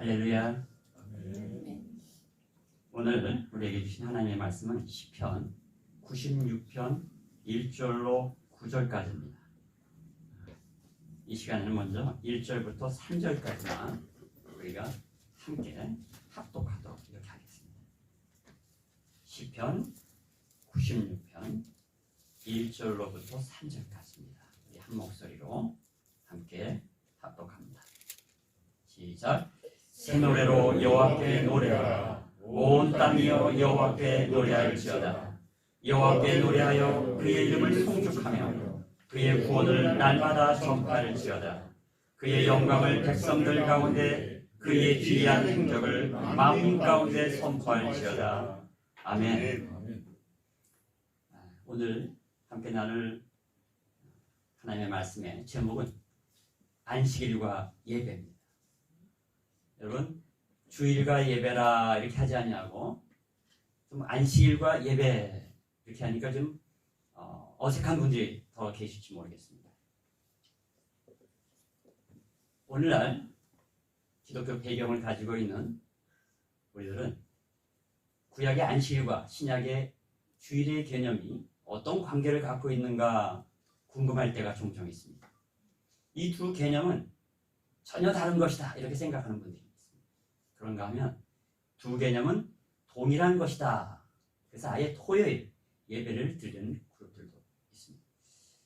할렐루야. 오늘 우리에게 주신 하나님의 말씀은 시편 96편 1절로 9절까지입니다. 이 시간에는 먼저 1절부터 3절까지만 우리가 함께 합독하도록 이렇게 하겠습니다. 시편 96편 1절로부터 3절까지입니다. 우리 한 목소리로 함께 합독합니다. 시작. 새 노래로 여호와께 노래하라. 온 땅이여 여호와께 노래할지어다. 여호와께 노래하여 그의 이름을 송축하며 그의 구원을 날마다 전파할지어다. 그의 영광을 백성들 가운데 그의 기이한 행적을 만민 가운데 선포할지어다. 아멘. 오늘 함께 나눌 하나님의 말씀의 제목은 안식일과 예배입니다. 여러분, 주일과 예배라 이렇게 하지 않냐고 좀 안식일과 예배 이렇게 하니까 좀 어색한 분들이 더 계실지 모르겠습니다. 오늘날 기독교 배경을 가지고 있는 우리들은 구약의 안식일과 신약의 주일의 개념이 어떤 관계를 갖고 있는가 궁금할 때가 종종 있습니다. 이 두 개념은 전혀 다른 것이다 이렇게 생각하는 분들이 있습니다. 그런가 하면 두 개념은 동일한 것이다. 그래서 아예 토요일 예배를 드리는 그룹들도 있습니다.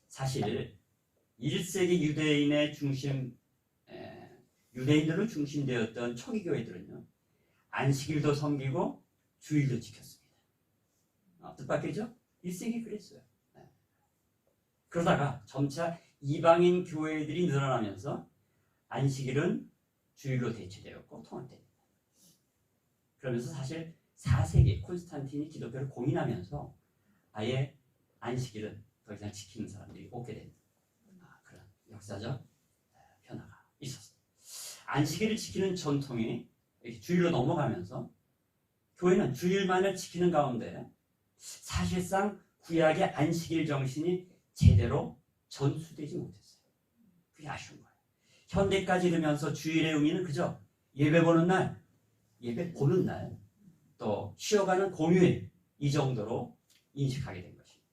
사실 1세기 유대인들로 중심되었던 초기 교회들은요, 안식일도 섬기고 주일도 지켰습니다. 뜻밖이죠? 1세기 그랬어요. 그러다가 점차 이방인 교회들이 늘어나면서 안식일은 주일로 대체되었고 통합됩니다. 그러면서 사실 4세기 콘스탄틴이 기독교를 공인하면서 아예 안식일은 더 이상 지키는 사람들이 없게 됩니다. 그런 역사적 변화가 있었습니다. 안식일을 지키는 전통이 이렇게 주일로 넘어가면서 교회는 주일만을 지키는 가운데 사실상 구약의 안식일 정신이 제대로 전수되지 못했어요. 그게 아쉬운 거예요. 현대까지 이르면서 주일의 의미는 그저 예배 보는 날, 예배 보는 날, 또 쉬어가는 공휴일 이 정도로 인식하게 된 것입니다.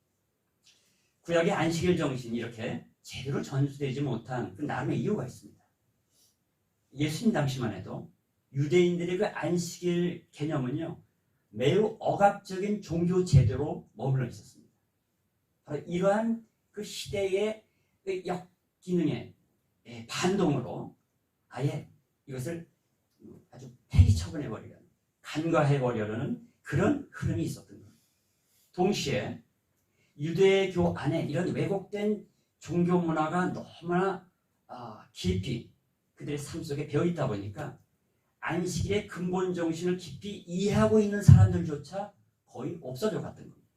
구약의 안식일 정신이 이렇게 제대로 전수되지 못한 그 나름의 이유가 있습니다. 예수님 당시만 해도 유대인들의 그 안식일 개념은요, 매우 억압적인 종교 제도로 머물러 있었습니다. 바로 이러한 그 시대의 그 역기능의 반동으로 아예 이것을 아주 폐기처분해버리려는, 간과해버리려는 그런 흐름이 있었던 겁니다. 동시에 유대교 안에 이런 왜곡된 종교 문화가 너무나 깊이 그들의 삶 속에 배어있다 보니까 안식일의 근본 정신을 깊이 이해하고 있는 사람들조차 거의 없어져 갔던 겁니다.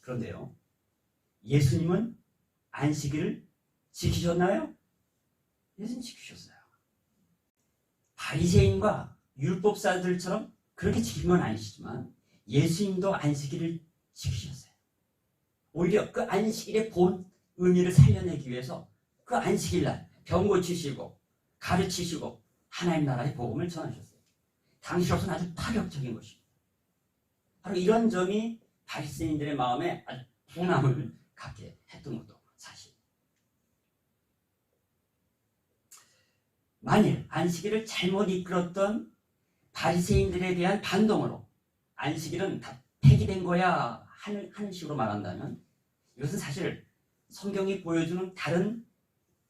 그런데요, 예수님은 안식일을 지키셨나요? 예수님 지키셨어요. 바리새인과 율법사들처럼 그렇게 지킨 건 아니시지만 예수님도 안식일을 지키셨어요. 오히려 그 안식일의 본 의미를 살려내기 위해서 그 안식일날 병 고치시고 가르치시고 하나님 나라의 복음을 전하셨어요. 당시로서는 아주 파격적인 것입니다. 바로 이런 점이 바리새인들의 마음에 아주 분함을 갖게 했던 것도 사실. 만일 안식일을 잘못 이끌었던 바리새인들에 대한 반동으로 안식일은 다 폐기된 거야 하는 식으로 말한다면 이것은 사실 성경이 보여주는 다른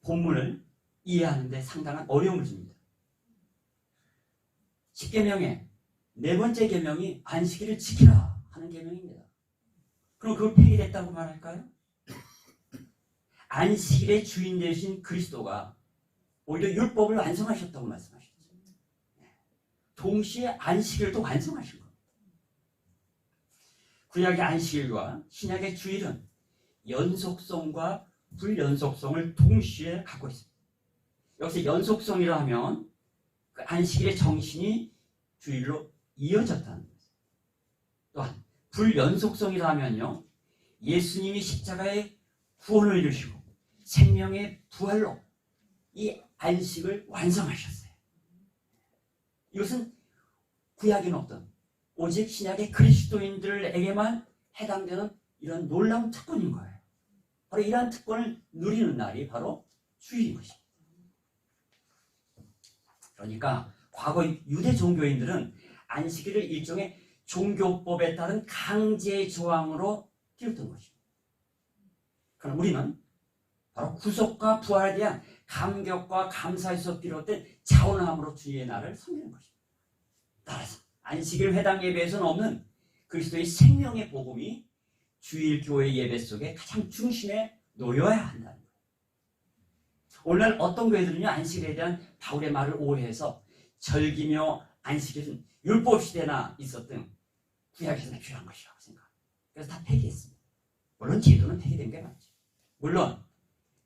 본문을 이해하는 데 상당한 어려움을 줍니다. 10계명의 네 번째 계명이 안식일을 지키라 하는 계명입니다. 그럼 그걸 폐기됐다고 말할까요? 안식일의 주인 되신 그리스도가 오히려 율법을 완성하셨다고 말씀하셨죠. 동시에 안식일도 완성하신 겁니다. 구약의 안식일과 신약의 주일은 연속성과 불연속성을 동시에 갖고 있습니다. 여기서 연속성이라 하면 그 안식일의 정신이 주일로 이어졌다는 거예요. 또한 불연속성이라 하면요, 예수님이 십자가의 구원을 이루시고 생명의 부활로 이 안식을 완성하셨어요. 이것은 구약에는 없던 오직 신약의 그리스도인들에게만 해당되는 이런 놀라운 특권인 거예요. 바로 이러한 특권을 누리는 날이 바로 주일인 것입니다. 그러니까 과거 유대 종교인들은 안식일을 일종의 종교법에 따른 강제 조항으로 띄웠던 것입니다. 그럼 우리는 바로 구속과 부활에 대한 감격과 감사에서 비롯된 자원함으로 주의 날을 섬기는 것입니다. 따라서 안식일 회당 예배에서는 없는 그리스도의 생명의 복음이 주일 교회 예배 속에 가장 중심에 놓여야 한다는 거예요. 오늘날 어떤 교회들은요, 안식일에 대한 바울의 말을 오해해서 절기며 안식일은 율법 시대나 있었던 구약에서나 필요한 것이라고 생각합니다. 그래서 다 폐기했습니다. 물론 제도는 폐기된 게 맞죠. 물론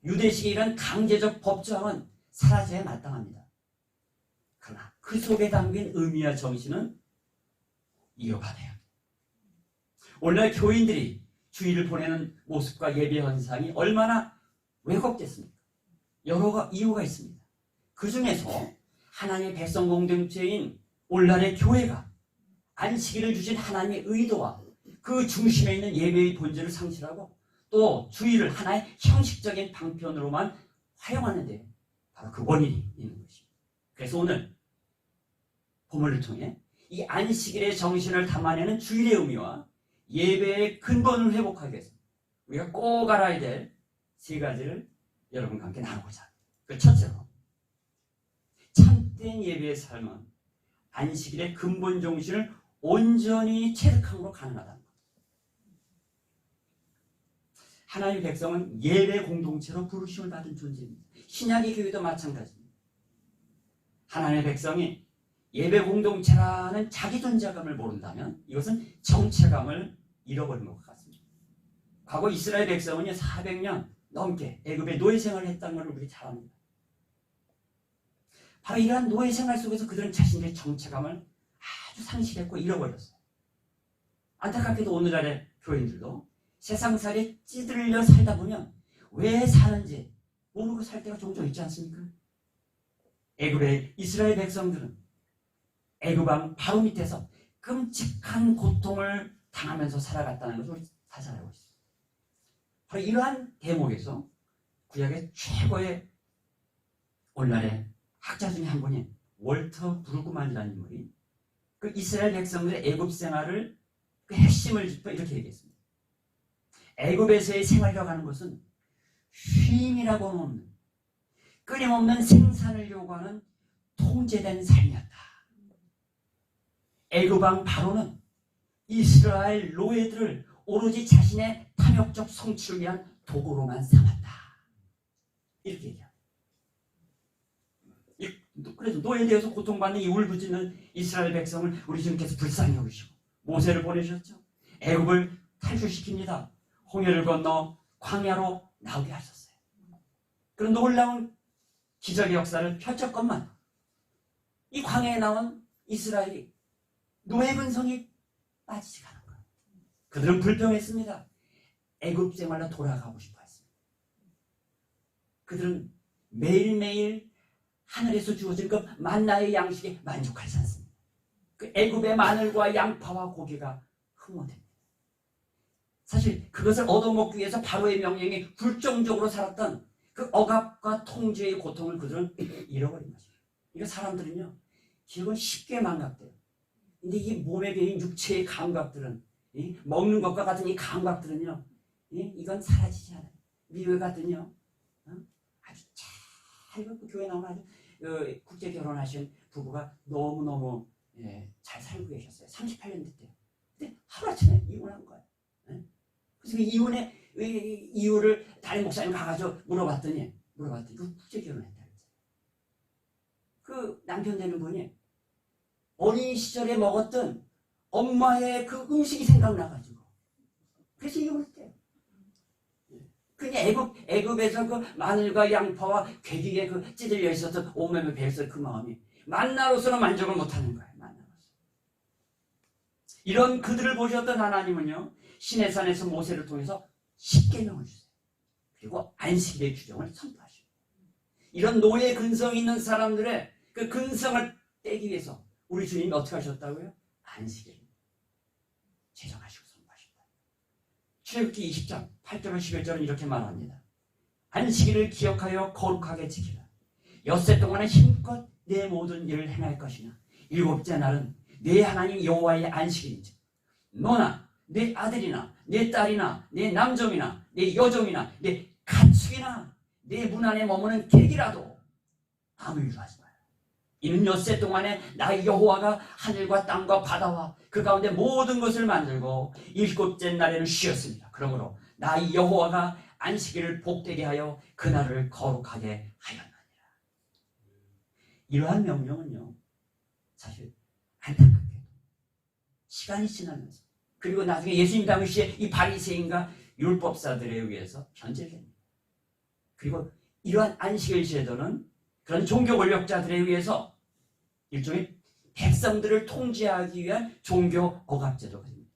유대식의 이런 강제적 법조항은 사라져야 마땅합니다. 그러나 그 속에 담긴 의미와 정신은 이어받아야 합니다. 오늘날 교인들이 주일을 보내는 모습과 예배 현상이 얼마나 왜곡됐습니까? 여러 이유가 있습니다. 그 중에서 하나님의 백성 공동체인 오늘날의 교회가 안식일을 주신 하나님의 의도와 그 중심에 있는 예배의 본질을 상실하고 또 주일을 하나의 형식적인 방편으로만 활용하는데 바로 그 원인이 있는 것입니다. 그래서 오늘 본문을 통해 이 안식일의 정신을 담아내는 주일의 의미와 예배의 근본을 회복하기 위해서 우리가 꼭 알아야 될 세 가지를 여러분과 함께 나누고자 합니다. 그 첫째로, 참된 예배의 삶은 안식일의 근본 정신을 온전히 체득함으로 가능하다는 것. 하나님의 백성은 예배 공동체로 부르심을 받은 존재입니다. 신약의 교회도 마찬가지입니다. 하나님의 백성이 예배 공동체라는 자기 존재감을 모른다면 이것은 정체감을 잃어버린 것 같습니다. 과거 이스라엘 백성은요 400년 넘게 애굽의 노예 생활을 했다는 걸 우리 잘 압니다. 바로 이러한 노예 생활 속에서 그들은 자신의 정체감을 아주 상실했고 잃어버렸어요. 안타깝게도 오늘날의 교인들도 세상살이 찌들려 살다 보면 왜 사는지 모르고 살 때가 종종 있지 않습니까? 애굽의 이스라엘 백성들은 애굽 왕 바로 밑에서 끔찍한 고통을 당하면서 살아갔다는 것을 우리 다 잘 알고 있어요. 바로 이러한 대목에서 구약의 최고의 오늘날의 학자 중에 한 분인 월터 브루그만이라는 인물이 그 이스라엘 백성들의 애굽 생활을 그 핵심을 짚어 이렇게 얘기했습니다. 애굽에서의 생활이라고 하는 것은 쉼이라고는 없는 끊임없는 생산을 요구하는 통제된 삶이었다. 애굽 왕 바로는 이스라엘 노예들을 오로지 자신의 탐욕적 성취를 위한 도구로만 삼았다. 이렇게 얘기합니다. 그래서 노예에 대해서 고통받는 이 울부짖는 이스라엘 백성을 우리 주님께서 불쌍히 여기시고 모세를 보내셨죠. 애굽을 탈출시킵니다. 홍해를 건너 광야로 나오게 하셨어요. 그런 놀라운 기적의 역사를 펼쳤건만 이 광야에 나온 이스라엘이 노예 근성이 빠지지가 않은 거예요. 그들은 불평했습니다. 애굽 생활로 돌아가고 싶어 했습니다. 그들은 매일매일 하늘에서 주어진 그 만나의 양식에 만족하지 않습니다. 그 애굽의 마늘과 양파와 고기가 흠모됩니다. 사실 그것을 얻어먹기 위해서 바로의 명령에 불정적으로 살았던 그 억압과 통제의 고통을 그들은 잃어버린 거죠. 이거 사람들은요 기억은 쉽게 망각돼요. 근데 이 몸에 배인 육체의 감각들은 먹는 것과 같은 이 감각들은요 이건 사라지지 않아요. 미국 같은요 아주 잘 교회 나오는 아주 국제 결혼하신 부부가 너무너무 잘 살고 계셨어요. 38년 됐대요. 근데 하루아침에 이혼한 거예요. 그래서 그 이혼의 이유를 다른 목사님 가가지고 물어봤더니 그 국제 결혼했다. 그 남편 되는 분이 어린 시절에 먹었던 엄마의 그 음식이 생각나가지고 그래서 이혼했대요. 그게 애굽에서 그 마늘과 양파와 괴기에 그 찌들려 있었던 오매매 배에서 그 마음이 만나로서는 만족을 못하는 거예요. 만나로서. 이런 그들을 보셨던 하나님은요 신의 산에서 모세를 통해서 십계명을 주세요. 그리고 안식일의 규정을 선포하시고 이런 노예 근성이 있는 사람들의 그 근성을 떼기 위해서 우리 주님이 어떻게 하셨다고요? 안식일을 제정하시고 선포하셨다. 출애굽기 20장 8절과 11절은 이렇게 말합니다. 안식일을 기억하여 거룩하게 지키라. 엿새 동안에 힘껏 내 모든 일을 행할 것이나 일곱째 날은 내 하나님 여호와의 안식일이지. 너나 내 아들이나 내 딸이나 내 남종이나 내 여종이나 내 가축이나 내 문 안에 머무는 객이라도 아무 일도 하지 마라. 이는 엿새 동안에 나 여호와가 하늘과 땅과 바다와 그 가운데 모든 것을 만들고 일곱째 날에는 쉬었습니다. 그러므로 나 여호와가 안식일을 복되게 하여 그날을 거룩하게 하였느니라. 이러한 명령은요, 사실 안타깝게도 시간이 지나면서 그리고 나중에 예수님 당시에 이 바리새인과 율법사들에 의해서 변질됩니다. 그리고 이러한 안식일 제도는 그런 종교 권력자들에 의해서 일종의 백성들을 통제하기 위한 종교 억압 제도가 됩니다.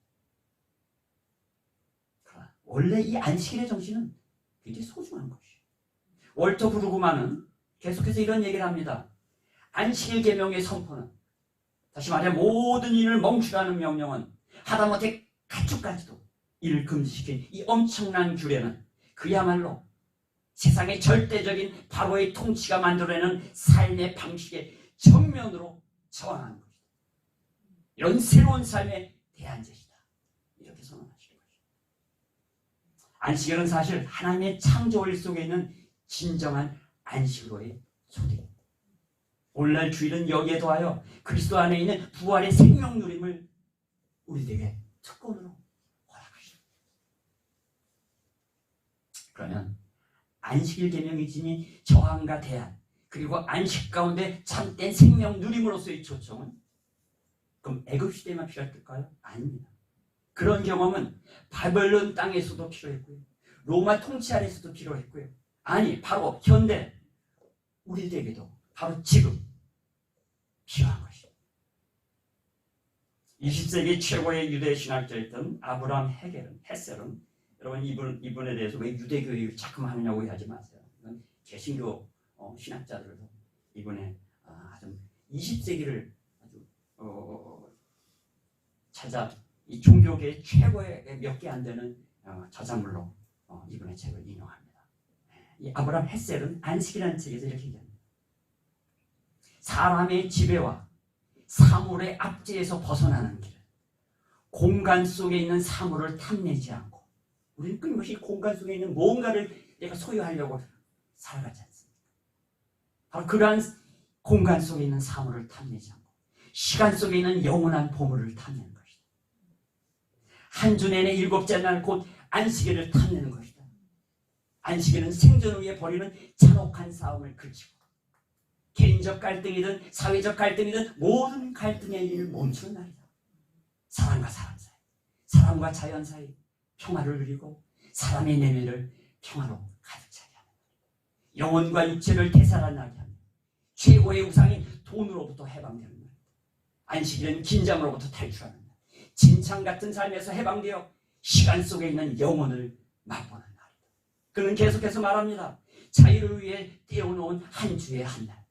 그러나 원래 이 안식일의 정신은 굉장히 소중한 것이에요. 월터 브루그만은 계속해서 이런 얘기를 합니다. 안식일 계명의 선포는, 다시 말해 모든 일을 멈추라는 명령은, 하다못해 가축까지도 이를 금지시킨 이 엄청난 규례는 그야말로 세상의 절대적인 바로의 통치가 만들어내는 삶의 방식에 정면으로 저항하는 것이다. 이런 새로운 삶의 대안제시다. 이렇게 선언하시는 것이다. 안식일은 사실 하나님의 창조일 속에 있는 진정한 안식으로의 초대입니다. 오늘날 주일은 여기에 더하여 그리스도 안에 있는 부활의 생명 누림을 우리에게 특권으로 허락하십니다. 그러면 안식일 계명이 지닌 저항과 대안, 그리고 안식 가운데 참된 생명 누림으로서의 초청은 그럼 애굽 시대만 필요할까요? 아닙니다. 그런 경험은 바벨론 땅에서도 필요했고요, 로마 통치 아래서도 필요했고요, 아니 바로 현대 우리들에게도 바로 지금 필요한 것입니다. 20세기 최고의 유대 신학자였던 아브라함 헤셀은, 여러분 이분에 대해서 왜 유대교육을 자꾸 하느냐고 하지 마세요. 이건 개신교 신학자들도 이분의 아주 20세기를 아주 찾아 이 종교계의 최고의 몇 개 안 되는 저작물로 이분의 책을 인용합니다. 이 아브라함 헤셀은 안식이라는 책에서 이렇게 얘기합니다. 사람의 지배와 사물의 압제에서 벗어나는 길은 공간 속에 있는 사물을 탐내지 않고, 우리는 끊임없이 공간 속에 있는 뭔가를 내가 소유하려고 살아가지 않습니까? 바로 그러한 공간 속에 있는 사물을 탐내지 않고 시간 속에 있는 영원한 보물을 탐내는 것이다. 한 주 내내 일곱째 날 곧 안식일을 탐내는 것이다. 안식일은 생존을 위해 벌이는 잔혹한 싸움을 그치고 개인적 갈등이든 사회적 갈등이든 모든 갈등의 일을 멈추는 날이다. 사람과 사람 사이, 사람과 자연 사이 평화를 누리고 사람의 내면을 평화로 가득 차게 하는 날이다. 영혼과 육체를 되살아나게 하는 최고의 우상인 돈으로부터 해방되는 날이다. 안식일은 긴장으로부터 탈출하는 날, 진창 같은 삶에서 해방되어 시간 속에 있는 영혼을 맛보는 날이다. 그는 계속해서 말합니다. 자유를 위해 떼어놓은 한 주의 한 날,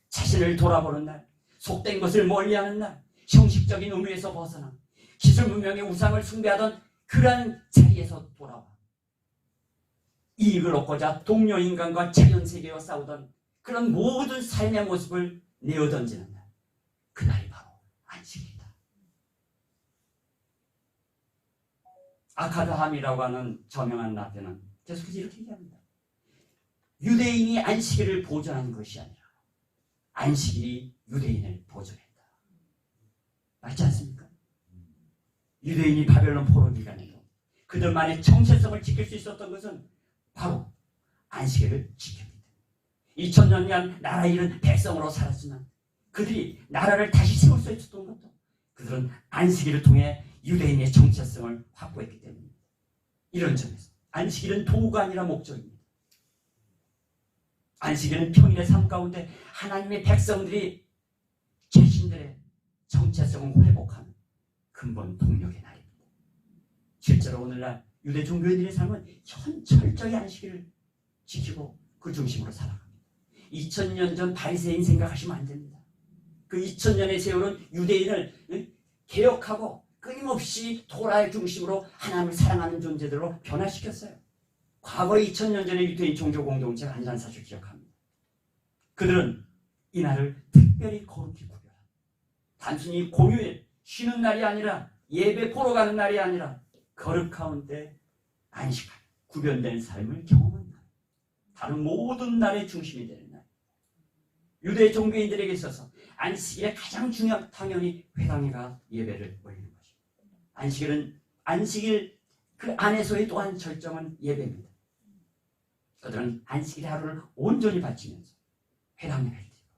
자신을 돌아보는 날, 속된 것을 멀리하는 날, 형식적인 의무에서 벗어나 기술 문명의 우상을 숭배하던 그러한 자리에서 돌아와 이익을 얻고자 동료 인간과 자연세계와 싸우던 그런 모든 삶의 모습을 내어던지는 날, 그날이 바로 안식일이다. 아카드함이라고 하는 저명한 라떼는 계속해서 이렇게 얘기합니다. 유대인이 안식일을 보존한 것이 아니라 안식일이 유대인을 보존했다. 맞지 않습니까? 유대인이 바벨론 포로 기간에도 그들만의 정체성을 지킬 수 있었던 것은 바로 안식일을 지켰기 때문에 2000년간 나라 잃은 백성으로 살았지만 그들이 나라를 다시 세울 수 있었던 것도 그들은 안식일을 통해 유대인의 정체성을 확보했기 때문입니다. 이런 점에서 안식일은 도구가 아니라 목적입니다. 안식일은 평일의 삶 가운데 하나님의 백성들이 자신들의 정체성을 회복하는 근본 동력의 날입니다. 실제로 오늘날 유대 종교인들의 삶은 철저히 안식일을 지키고 그 중심으로 살아갑니다. 2000년 전 바리새인 생각하시면 안 됩니다. 그 2000년의 세월은 유대인을 개혁하고 끊임없이 토라의 중심으로 하나님을 사랑하는 존재들로 변화시켰어요. 과거 2000년 전에 유대인 종교 공동체가 아니라는 사실을 기억합니다. 그들은 이날을 특별히 거룩히 구별합니다. 단순히 공휴일, 쉬는 날이 아니라 예배 보러 가는 날이 아니라 거룩 가운데 안식하는 구별된 삶을 경험한 날. 다른 모든 날의 중심이 되는 날. 유대 종교인들에게 있어서 안식일의 가장 중요한 당연히 회당에 가 예배를 올리는 것입니다. 안식일 그 안에서의 또한 절정은 예배입니다. 그들은 안식일 하루를 온전히 바치면서 회당 예배를 드리고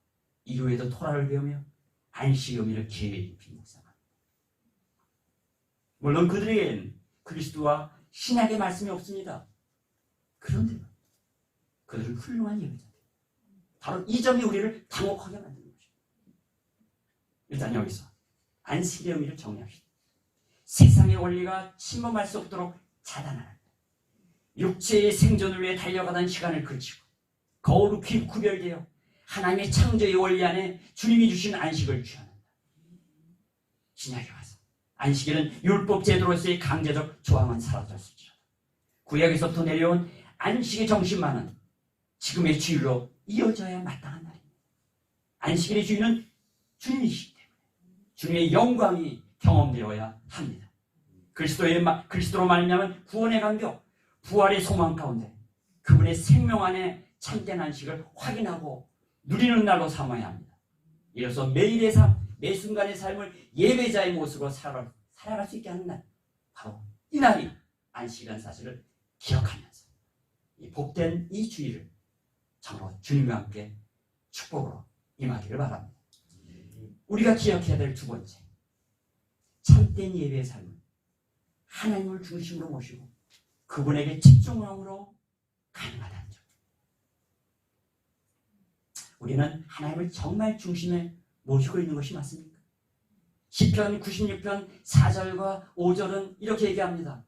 이후에도 토라를 배우며 안식의 의미를 깊이 묵상합니다. 물론 그들에게는 그리스도와 신약의 말씀이 없습니다. 그런데 그들은 훌륭한 예배자들. 바로 이 점이 우리를 당혹하게 만드는 것입니다. 일단 여기서 안식의 의미를 정리합시다. 세상의 원리가 침범할 수 없도록 차단하는 육체의 생존을 위해 달려가던 시간을 그치고 거룩히 구별되어 하나님의 창조의 원리 안에 주님이 주신 안식을 취한다. 신약에 와서 안식일은 율법 제도로서의 강제적 조항은 사라졌을지라도 구약에서부터 내려온 안식의 정신만은 지금의 주일로 이어져야 마땅한 날입니다. 안식일의 주인은 주님이시기 때문에 주님의 영광이 경험되어야 합니다. 그리스도로 말미암은 구원의 감격, 부활의 소망 가운데 그분의 생명 안에 참된 안식을 확인하고 누리는 날로 삼아야 합니다. 이로써 매일의 삶, 매 순간의 삶을 예배자의 모습으로 살아갈 수 있게 하는 날, 바로 이 날이 안식이라는 사실을 기억하면서 이 복된 이 주일을 참으로 주님과 함께 축복으로 임하기를 바랍니다. 우리가 기억해야 될 두 번째, 참된 예배의 삶은 하나님을 중심으로 모시고 그분에게 집중함으로 가능하다는 점. 우리는 하나님을 정말 중심에 모시고 있는 것이 맞습니까? 시편 96편 4절과 5절은 이렇게 얘기합니다.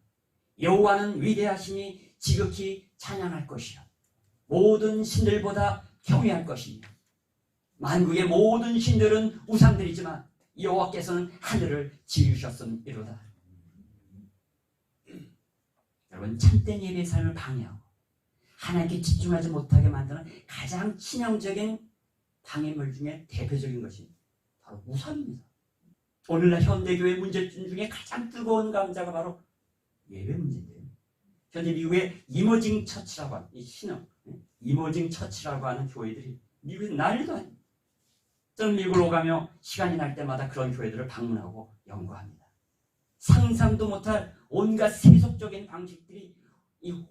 여호와는 위대하시니 지극히 찬양할 것이요 모든 신들보다 경외할 것이며 만국의 모든 신들은 우상들이지만 여호와께서는 하늘을 지으셨음이로다. 여러분, 참된 예배의 삶을 방해하고 하나님께 집중하지 못하게 만드는 가장 치명적인 방해물 중에 대표적인 것이 바로 우상입니다. 오늘날 현대교회 문제점 중에 가장 뜨거운 감자가 바로 예배 문제인데요. 현재 미국의 이머징 처치라고 하는 이 신흥 이머징 처치라고 하는 교회들이 미국에 난리도 아닙니다. 저는 미국을 오가며 시간이 날 때마다 그런 교회들을 방문하고 연구합니다. 상상도 못할 온갖 세속적인 방식들이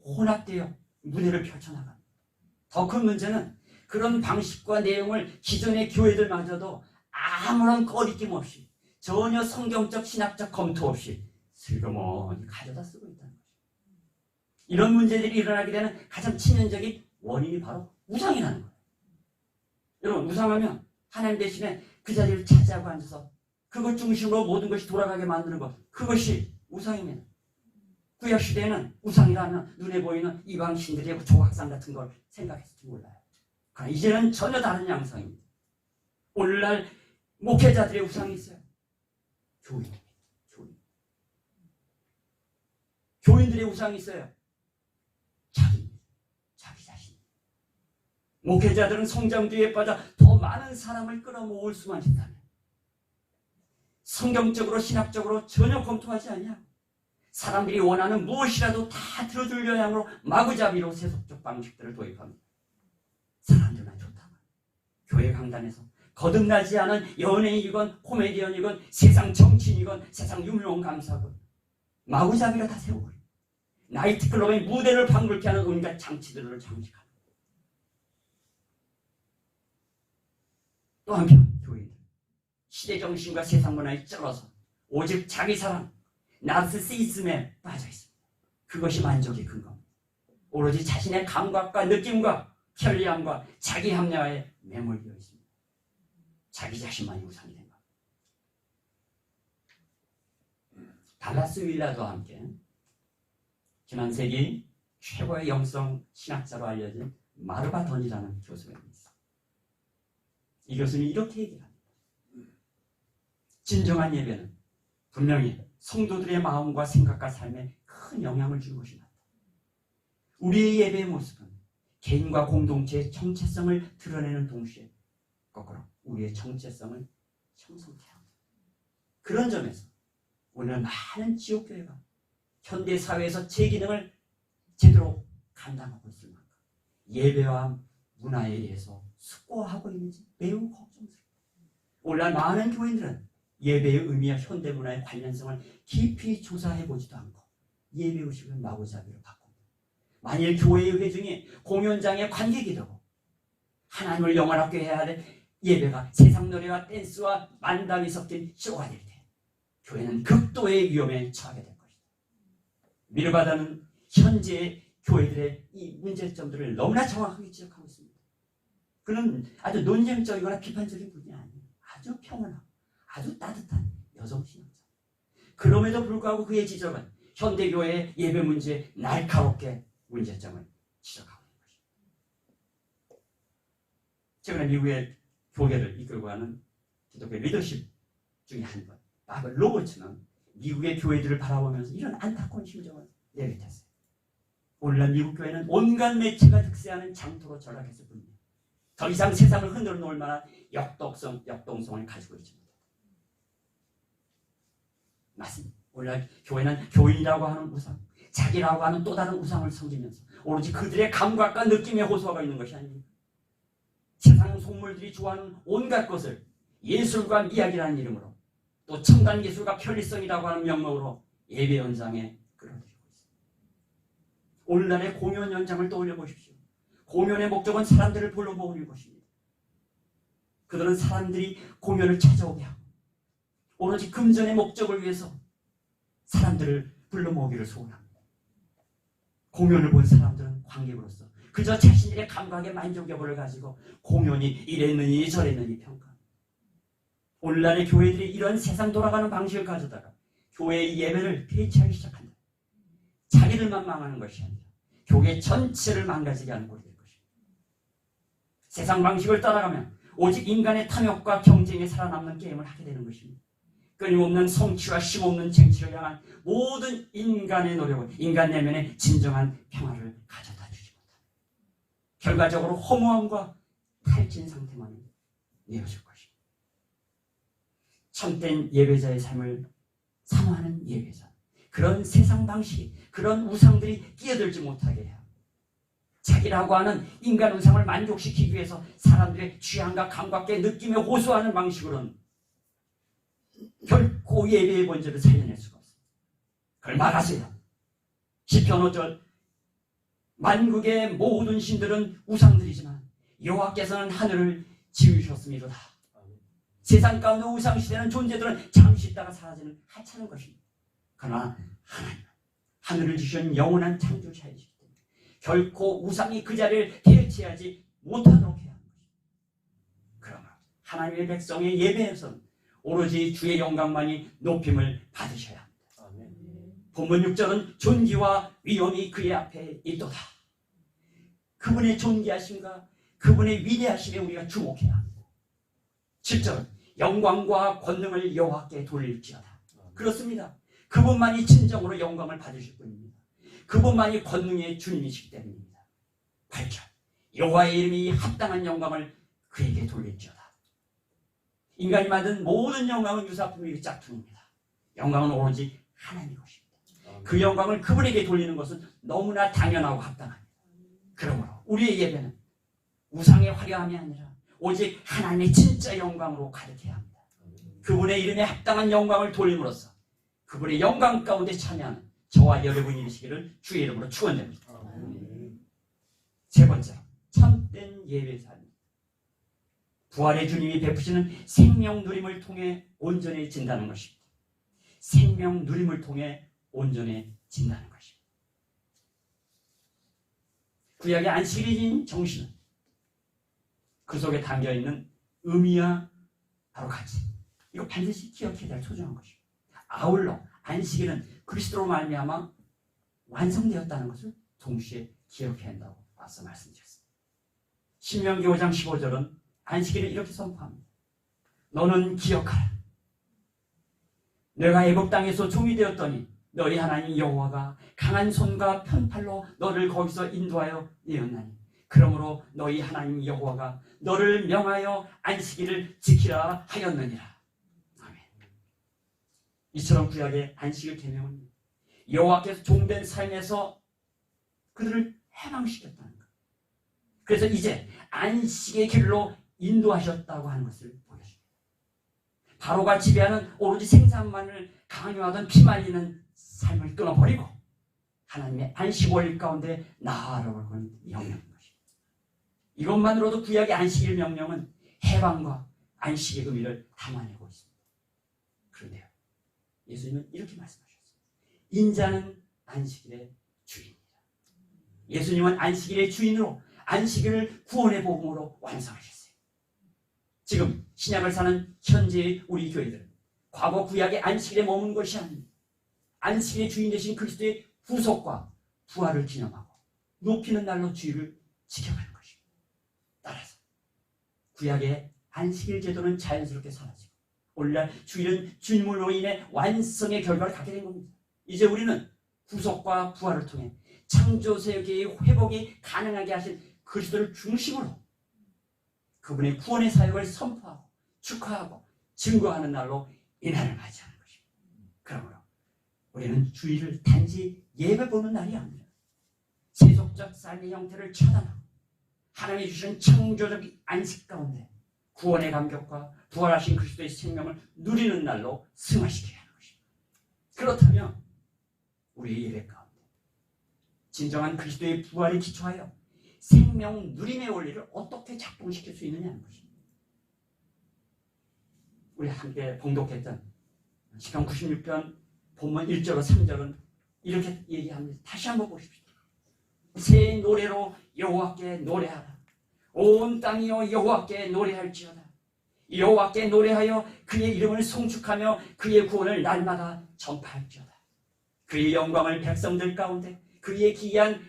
혼합되어 무대를 펼쳐나갑니다. 더 큰 문제는 그런 방식과 내용을 기존의 교회들마저도 아무런 거리낌 없이 전혀 성경적 신학적 검토 없이 슬그머니 가져다 쓰고 있다는 것입니다. 이런 문제들이 일어나게 되는 가장 치명적인 원인이 바로 우상이라는 거예요. 여러분, 우상하면 하나님 대신에 그 자리를 차지하고 앉아서 그것 중심으로 모든 것이 돌아가게 만드는 것, 그것이 우상입니다. 구약시대에는 우상이라면 눈에 보이는 이방 신들의 조각상 같은 걸 생각했을지 몰라요. 그러나 이제는 전혀 다른 양상입니다. 오늘날 목회자들의 우상이 있어요. 교인들의 우상이 있어요. 자기 자신. 목회자들은 성장주의에 빠져 더 많은 사람을 끌어모을 수만 있다면 성경적으로 신학적으로 전혀 검토하지 않냐. 사람들이 원하는 무엇이라도 다 들어줄 요양으로 마구잡이로 세속적 방식들을 도입합니다. 사람들만 좋다만 교회 강단에서 거듭나지 않은 연예인이건 코미디언이건 세상 정치인이건 세상 유명 강사건 마구잡이로 다 세워버립니다. 나이트클럽의 무대를 방불케 하는 온갖 장치들을 장식합니다. 또 한편 교회들 시대정신과 세상문화에 쩔어서 오직 자기 사랑, 나르시시즘에 빠져 있습니다. 그것이 만족의 근거입니다. 오로지 자신의 감각과 느낌과 편리함과 자기 합리화에 매몰되어 있습니다. 자기 자신만이 우상이 된 겁니다. 달라스 윌라드와 함께 지난 세기 최고의 영성 신학자로 알려진 마르바던이라는 교수가 있습니다. 이 교수는 이렇게 얘기합니다. 진정한 예배는 분명히 성도들의 마음과 생각과 삶에 큰 영향을 준 것이 맞다. 우리의 예배의 모습은 개인과 공동체의 정체성을 드러내는 동시에 거꾸로 우리의 정체성을 형성케 합니다. 그런 점에서 오늘 많은 지역교회가 현대사회에서 제 기능을 제대로 감당하고 있을 만큼 예배와 문화에 대해서 숙고하고 있는지 매우 걱정스럽다. 오늘날 많은 교인들은 예배의 의미와 현대문화의 관련성을 깊이 조사해보지도 않고 예배의식을 마구잡이로 바꿉니다. 만일 교회의 회중이 공연장의 관객이 되고 하나님을 영원하게 해야 할 예배가 세상 노래와 댄스와 만담이 섞인 쇼가 될 때 교회는 극도의 위험에 처하게 될 것이다. 미르바다는 현재의 교회들의 이 문제점들을 너무나 정확하게 지적하고 있습니다. 그는 아주 논쟁적이거나 비판적인 분이 아니에요. 아주 평온하고 아주 따뜻한 여성신앙자. 그럼에도 불구하고 그의 지적은 현대교회의 예배 문제에 날카롭게 문제점을 지적하고 있는 것입니다. 최근에 미국의 교회를 이끌고 가는 기독교 리더십 중에 한 분, 바버 로버츠는 미국의 교회들을 바라보면서 이런 안타까운 심정을 내뱉었어요. 오늘날 미국 교회는 온갖 매체가 득세하는 장터로 전락했을 뿐입니다. 더 이상 세상을 흔들어 놓을 만한 역동성을 가지고 있지 못합니다. 맞습니다. 오늘날 교회는 교인이라고 하는 우상, 자기라고 하는 또 다른 우상을 섬기면서 오로지 그들의 감각과 느낌에 호소하고 있는 것이 아닙니다. 세상 속물들이 좋아하는 온갖 것을 예술과 미학이라는 이름으로 또 첨단 기술과 편리성이라고 하는 명목으로 예배 현장에 끌어들이고 있습니다. 오늘날의 공연 현장을 떠올려 보십시오. 공연의 목적은 사람들을 불러 모으는 것입니다. 그들은 사람들이 공연을 찾아오게 하고 오로지 금전의 목적을 위해서 사람들을 불러 모으기를 소원합니다. 공연을 본 사람들은 관객으로서 그저 자신들의 감각의 만족 여부를 가지고 공연이 이랬느니 저랬느니 평가합니다. 오늘날의 교회들이 이런 세상 돌아가는 방식을 가져다가 교회의 예배를 폐지하기 시작한다. 자기들만 망하는 것이 아니라 교회 전체를 망가지게 하는 꼴이 될 것입니다. 세상 방식을 따라가면 오직 인간의 탐욕과 경쟁에 살아남는 게임을 하게 되는 것입니다. 끊임없는 성취와 쉼없는 쟁취를 향한 모든 인간의 노력은 인간 내면에 진정한 평화를 가져다 주지 못합니다. 결과적으로 허무함과 탈진 상태만 이어질 것입니다. 참된 예배자의 삶을 사모하는 예배자, 그런 세상 방식, 그런 우상들이 끼어들지 못하게 해야 합니다. 자기라고 하는 인간 우상을 만족시키기 위해서 사람들의 취향과 감각과 느낌에 호소하는 방식으로는 결코 예배의 본질을 살려낼 수가 없습니다. 그걸 막아서요. 시편 5절 만국의 모든 신들은 우상들이지만 여호와께서는 하늘을 지으셨음이로다. 세상 가운데 우상시되는 존재들은 잠시 있다가 사라지는 하찮은 것입니다. 그러나 하나님은 하늘을 지으신 영원한 창조자이시기 때문에 결코 우상이 그 자리를 대체하지 못하도록 해야 합니다. 그러나 하나님의 백성의 예배에서는 오로지 주의 영광만이 높임을 받으셔야 합니다. 본문 6절은 존귀와 위엄이 그의 앞에 있도다. 그분의 존귀하심과 그분의 위대하심에 우리가 주목해야 합니다. 7절은 영광과 권능을 여호와께 돌릴지어다. 그렇습니다. 그분만이 진정으로 영광을 받으실 분입니다. 그분만이 권능의 주님이시기 때문입니다. 8절 여호와의 이름이 합당한 영광을 그에게 돌릴지어다. 인간이 만든 모든 영광은 유사품이고 짝퉁입니다. 영광은 오로지 하나님의 것입니다. 그 영광을 그분에게 돌리는 것은 너무나 당연하고 합당합니다. 그러므로 우리의 예배는 우상의 화려함이 아니라 오직 하나님의 진짜 영광으로 가득해야 합니다. 그분의 이름에 합당한 영광을 돌림으로써 그분의 영광 가운데 참여하는 저와 여러분이 되시기를 주의 이름으로 축원드립니다. 세 번째로 참된 예배자입니다. 부활의 주님이 베푸시는 생명 누림을 통해 온전해진다는 것입니다. 생명 누림을 통해 온전해진다는 것입니다. 구약의 안식일인 정신은 그 속에 담겨있는 의미와 바로 가치, 이거 반드시 기억해야 될 소중한 것입니다. 아울러 안식일은 그리스도로 말미암아 완성되었다는 것을 동시에 기억해야 한다고 앞서 말씀드렸습니다. 신명기 5장 15절은 안식일을 이렇게 선포합니다. 너는 기억하라. 내가 애굽 땅에서 종이 되었더니 너희 하나님 여호와가 강한 손과 편팔로 너를 거기서 인도하여 내었나니 그러므로 너희 하나님 여호와가 너를 명하여 안식일을 지키라 하였느니라. 아멘. 이처럼 구약의 안식일 계명은 여호와께서 종된 삶에서 그들을 해방시켰다는 것. 그래서 이제 안식의 길로 인도하셨다고 하는 것을 보여줍니다. 바로가 지배하는 오로지 생산만을 강요하던 피말리는 삶을 끊어버리고 하나님의 안식월 가운데 나아가라고 하는 명령인 것입니다. 이것만으로도 구약의 안식일 명령은 해방과 안식의 의미를 담아내고 있습니다. 그런데요, 예수님은 이렇게 말씀하셨습니다. 인자는 안식일의 주인이다. 예수님은 안식일의 주인으로 안식일을 구원의 복음으로 완성하셨어요. 지금 신약을 사는 현재의 우리 교회들은 과거 구약의 안식일에 머문 것이 아닙니다. 안식일의 주인 되신 그리스도의 후속과 부활을 기념하고 높이는 날로 주일을 지켜가는 것입니다. 따라서 구약의 안식일 제도는 자연스럽게 사라지고 오늘날 주일은 주님으로 인해 완성의 결과를 갖게 된 겁니다. 이제 우리는 후속과 부활을 통해 창조세계의 회복이 가능하게 하신 그리스도를 중심으로 그분의 구원의 사역을 선포하고 축하하고 증거하는 날로 이날을 맞이하는 것입니다. 그러므로 우리는 주일을 단지 예배 보는 날이 아니라 세속적 삶의 형태를 차단하고 하나님이 주신 창조적 안식 가운데 구원의 감격과 부활하신 그리스도의 생명을 누리는 날로 승화시켜야 하는 것입니다. 그렇다면 우리의 예배 가운데 진정한 그리스도의 부활에 기초하여 생명 누림의 원리를 어떻게 작동시킬 수 있느냐는 것입니다. 우리 함께 봉독했던 시편 96편 본문 1절과 3절은 이렇게 얘기합니다. 다시 한번 보십시오. 새 노래로 여호와께 노래하라. 온 땅이여 여호와께 노래할지어다. 여호와께 노래하여 그의 이름을 송축하며 그의 구원을 날마다 전파할지어다. 그의 영광을 백성들 가운데 그의 기이한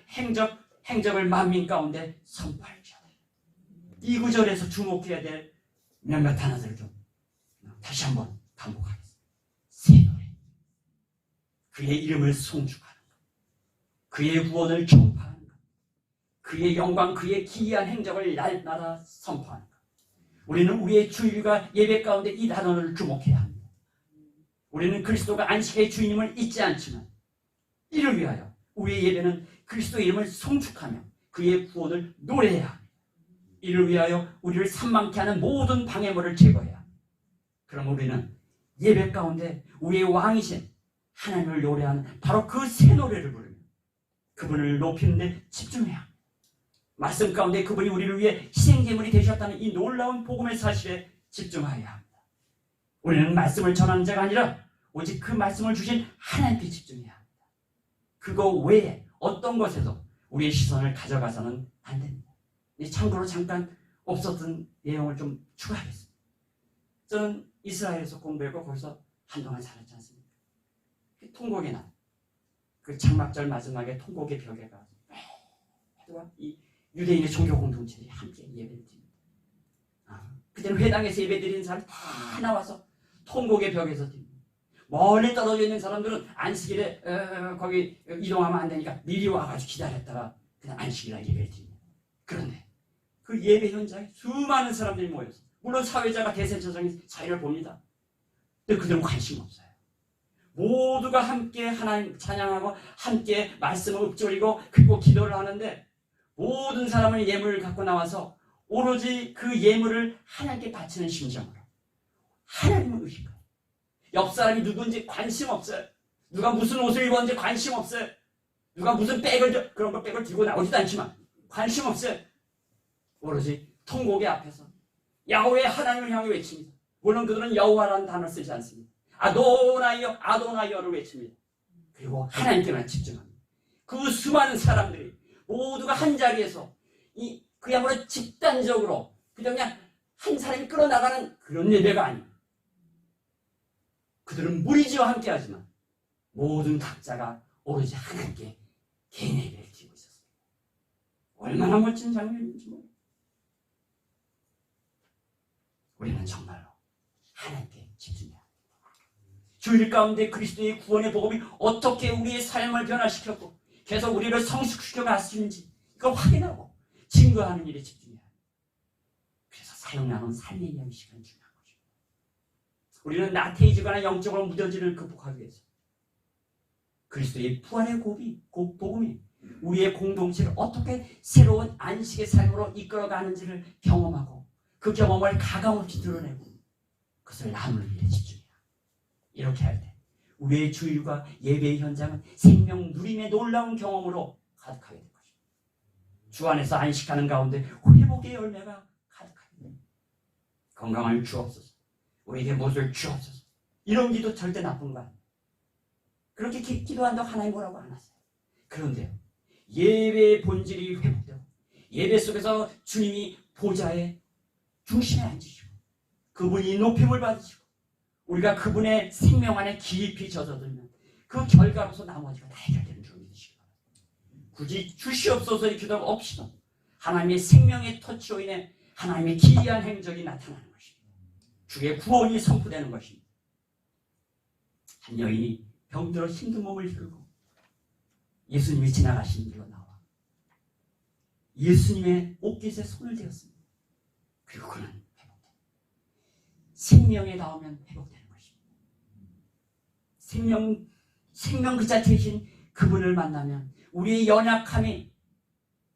행적을 만민 가운데 선포할지어다. 이 구절에서 주목해야 될 몇몇 단어들을 좀 다시 한번 반복하겠습니다. 새 노래, 그의 이름을 송축하는 것, 그의 구원을 전파하는 것, 그의 영광, 그의 기이한 행적을 날마다 선포하는 것. 우리는 우리의 주일과 예배 가운데 이 단어를 주목해야 합니다. 우리는 그리스도가 안식의 주인임을 잊지 않지만 이를 위하여 우리의 예배는 그리스도의 이름을 송축하며 그의 구원을 노래해야 합니다. 이를 위하여 우리를 산만케 하는 모든 방해물을 제거해야 합니다. 그럼 우리는 예배 가운데 우리의 왕이신 하나님을 노래하는 바로 그 새 노래를 부르며 그분을 높이는 데 집중해야 합니다. 말씀 가운데 그분이 우리를 위해 희생제물이 되셨다는 이 놀라운 복음의 사실에 집중해야 합니다. 우리는 말씀을 전하는 자가 아니라 오직 그 말씀을 주신 하나님께 집중해야 합니다. 그거 외에 어떤 것에도 우리의 시선을 가져가서는 안 됩니다. 참고로 잠깐 없었던 내용을 좀 추가하겠습니다. 저는 이스라엘에서 공부했고 거기서 한동안 살았지 않습니까? 통곡의 날, 그 장막절 마지막에 통곡의 벽에 가서 이 유대인의 종교 공동체들이 함께 예배를 드립니다. 그때는 회당에서 예배 드리는 사람이 다 나와서 통곡의 벽에서 드립니다. 멀리 떨어져 있는 사람들은 안식일에 거기 이동하면 안 되니까 미리 와가지고 기다렸다가 그냥 안식일날 예배를 드립니다. 그런데 그 예배 현장에 수많은 사람들이 모여서 물론 사회자가 대세처적인 사회를 봅니다. 근데 그들은 관심 없어요. 모두가 함께 하나님 찬양하고 함께 말씀을 읊조리고 그리고 기도를 하는데 모든 사람은 예물을 갖고 나와서 오로지 그 예물을 하나님께 바치는 심정으로 하나님을 의식하고 옆 사람이 누군지 관심 없어요. 누가 무슨 옷을 입었는지 관심 없어요. 누가 무슨 그런 거 백을 들고 나오지도 않지만 관심 없어요. 오로지 통곡의 앞에서 야훼 하나님을 향해 외칩니다. 물론 그들은 여호와라는 단어를 쓰지 않습니다. 아도나이여 아도나이여를 외칩니다. 그리고 하나님께만 집중합니다. 그 수많은 사람들이 모두가 한 자리에서 그야말로 집단적으로 그냥 한 사람이 끌어나가는 그런 예배가 아닙니다. 그들은 무리지와 함께 하지만 모든 각자가 오로지 하나님께 개인 예배를 드리고 있었습니다. 얼마나 멋진 장면인지 모르겠어요. 우리는 정말로 하나님께 집중해야 합니다. 주일 가운데 그리스도의 구원의 복음이 어떻게 우리의 삶을 변화시켰고 계속 우리를 성숙시켜 갔는지 이거 확인하고 증거하는 일에 집중해야 합니다. 그래서 사용나는 삶의 이야기 시간이 중요한 거죠. 우리는 나태해지거나 영적으로 무뎌지를 극복하기 위해서 그리스도의 부활의 복음이 우리의 공동체를 어떻게 새로운 안식의 삶으로 이끌어가는지를 경험하고 그 경험을 가감없이 드러내고 그것을 나누는 일에 집중해야 합니다. 이렇게 할 때 우리의 주일과 예배의 현장은 생명 누림의 놀라운 경험으로 가득하게 될 것입니다. 주 안에서 안식하는 가운데 회복의 열매가 가득하게 됩니다. 건강을 주옵소서. 우리에게 무엇을 주옵소서. 이런 기도 절대 나쁜 거 아니에요. 그렇게 기도한다고 하나님 뭐라고 안 하세요. 그런데요, 예배의 본질이 회복되고 예배 속에서 주님이 보좌의 중심에 앉으시고 그분이 높임을 받으시고 우리가 그분의 생명 안에 깊이 젖어들면 그 결과로서 나머지가 다 해결되는 줄 믿으시기 바랍니다. 굳이 주시옵소서의 기도가 없이도 하나님의 생명의 터치로 인해 하나님의 기이한 행적이 나타나는 것입니다. 주의 구원이 선포되는 것입니다. 한 여인이 병들어 힘든 몸을 들고 예수님이 지나가시는 길로 나와 예수님의 옷깃에 손을 대었습니다. 그리고 그는 회복됩니다. 생명에 닿으면 회복되는 것입니다. 생명 그 자체이신 그분을 만나면 우리의 연약함이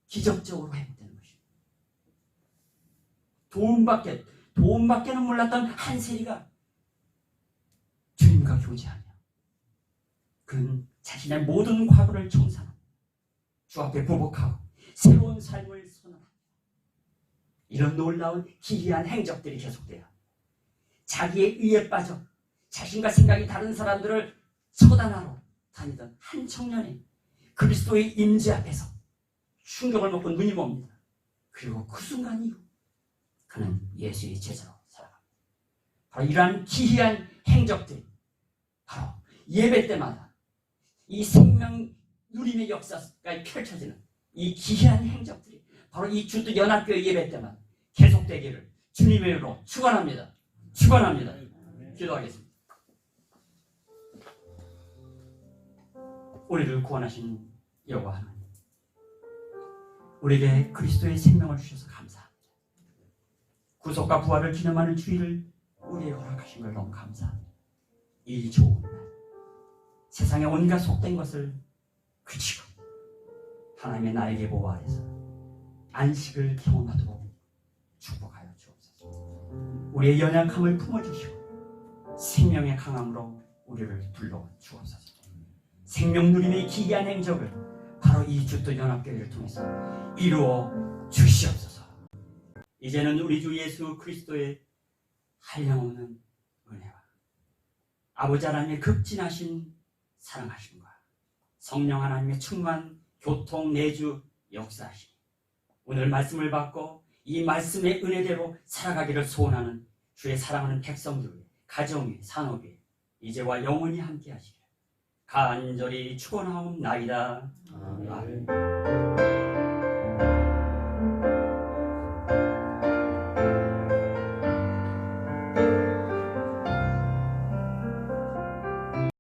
기적적으로 회복되는 것입니다. 도움밖에는 몰랐던 한세리가 주님과 교제하며 그는 자신의 모든 과거를 청산하고 주 앞에 보복하고 새로운 삶을 선언합니다. 이런 놀라운 기이한 행적들이 계속돼요. 자기의 의에 빠져 자신과 생각이 다른 사람들을 처단하러 다니던 한 청년이 그리스도의 임재 앞에서 충격을 먹고 눈이 멉니다. 그리고 그 순간 이후 그는 예수의 제자로 살아갑니다. 바로 이러한 기이한 행적들이 바로 예배 때마다 이 생명 누림의 역사가 펼쳐지는 이 기이한 행적들이 바로 이 주도 연합교회 예배 때마다 계속되기를 주님의 이름으로 축원합니다. 축원합니다. 기도하겠습니다. 우리를 구원하신 여호와 하나님, 우리에게 그리스도의 생명을 주셔서 감사합니다. 구속과 부활을 기념하는 주일을 우리에게 허락하신 걸 너무 감사합니다. 이 좋은 날 세상의 온갖 속된 것을 그치고 하나님의 나에게 보호 아래서 안식을 경험하도록 축복하여 주옵소서. 우리의 연약함을 품어주시고 생명의 강함으로 우리를 불러 주옵소서. 생명 누림의 기이한 행적을 바로 이 주도 연합교회를 통해서 이루어 주시옵소서. 이제는 우리 주 예수 그리스도의 한량없는 은혜와 아버지 하나님의 극진하신 사랑하심과 성령 하나님의 충만 교통 내주 역사하심, 오늘 말씀을 받고 이 말씀의 은혜대로 살아가기를 소원하는 주의 사랑하는 백성들 위해 가정 위에 산업 위에 이제와 영원히 함께 하시길 간절히 축원하옵나이다. 아멘.